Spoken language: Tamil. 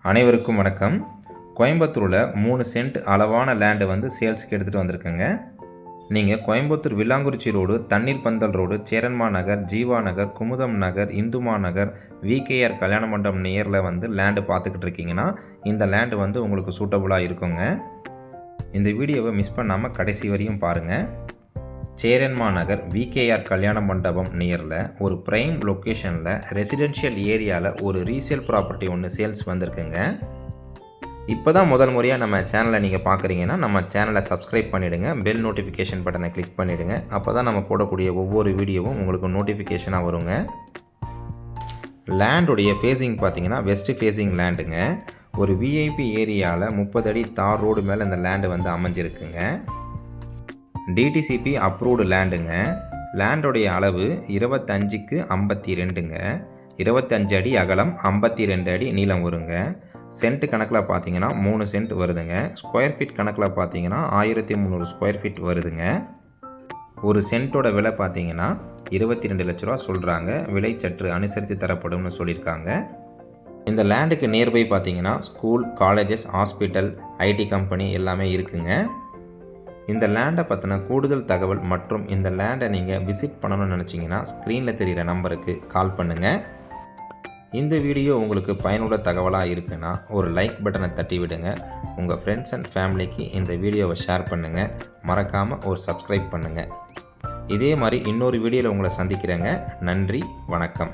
அனைவருக்கும் வணக்கம். கோயம்புத்தூரில் 3 சென்ட் அளவான லேண்டு வந்து சேல்ஸுக்கு எடுத்துகிட்டு வந்திருக்குங்க. நீங்கள் கோயம்புத்தூர் வில்லாங்குறிச்சி ரோடு, தண்ணீர் பந்தல் ரோடு, சேரன்மா நகர், ஜீவா நகர், குமுதம் நகர், இந்துமா நகர், விகேஆர் கல்யாண மண்டபம் நியரில் வந்து லேண்டு பார்த்துக்கிட்டு இருக்கீங்கன்னா இந்த லேண்டு வந்து உங்களுக்கு சூட்டபுளாக இருக்குங்க. இந்த வீடியோவை மிஸ் பண்ணாமல் கடைசி வரையும் பாருங்கள். சேரன்மா நகர் விகேஆர் கல்யாண மண்டபம் நியரில் ஒரு ப்ரைம் லொக்கேஷனில் ரெசிடென்ஷியல் ஏரியாவில் ஒரு ரீசேல் ப்ராப்பர்ட்டி ஒன்று சேல்ஸ் வந்திருக்குங்க. இப்போ தான் முதல் முறையாக நம்ம சேனலை நீங்கள் பார்க்குறீங்கன்னா நம்ம சேனலை சப்ஸ்கிரைப் பண்ணிவிடுங்க, பெல் நோட்டிஃபிகேஷன் பட்டனை கிளிக் பண்ணிவிடுங்க. அப்போ தான் நம்ம போடக்கூடிய ஒவ்வொரு வீடியோவும் உங்களுக்கு நோட்டிஃபிகேஷனாக வருங்க. லேண்டுடைய ஃபேஸிங் பார்த்தீங்கன்னா வெஸ்ட் ஃபேஸிங் லேண்டுங்க. ஒரு விஐபி ஏரியாவில் 30 அடி தார் ரோடு மேலே இந்த லேண்டு வந்து அமைஞ்சிருக்குங்க. DTCP approved லேண்டுங்க. லேண்டோடைய அளவு 25க்கு 52ங்க. 25 அடி அகலம், 52 அடி நீளம் வருங்க. சென்ட் கணக்கில் பார்த்தீங்கன்னா 3 சென்ட் வருதுங்க. ஸ்கொயர் ஃபீட் கணக்கில் பார்த்தீங்கன்னா 1300 ஸ்கொயர் ஃபீட் வருதுங்க. ஒரு சென்ட்டோட விலை பார்த்தீங்கன்னா 22 லட்ச ரூபா சொல்கிறாங்க. விலை சற்று அனுசரித்து தரப்படும்னு சொல்லியிருக்காங்க. இந்த லேண்டுக்கு நியர்பை பார்த்தீங்கன்னா school, colleges, hospital, IT company எல்லாமே இருக்குங்க. இந்த லேண்டை பற்றின கூடுதல் தகவல் மற்றும் இந்த லேண்டை நீங்கள் விசிட் பண்ணணும்னு நினச்சிங்கன்னா ஸ்க்ரீனில் தெரிகிற நம்பருக்கு கால் பண்ணுங்கள். இந்த வீடியோ உங்களுக்கு பயனுள்ள தகவலாக இருக்குன்னா ஒரு லைக் பட்டனை தட்டி விடுங்க. உங்கள் ஃப்ரெண்ட்ஸ் அண்ட் ஃபேமிலிக்கு இந்த வீடியோவை ஷேர் பண்ணுங்கள். மறக்காமல் ஒரு சப்ஸ்கிரைப் பண்ணுங்கள். இதே மாதிரி இன்னொரு வீடியோவில் உங்களை சந்திக்கிறேங்க. நன்றி, வணக்கம்.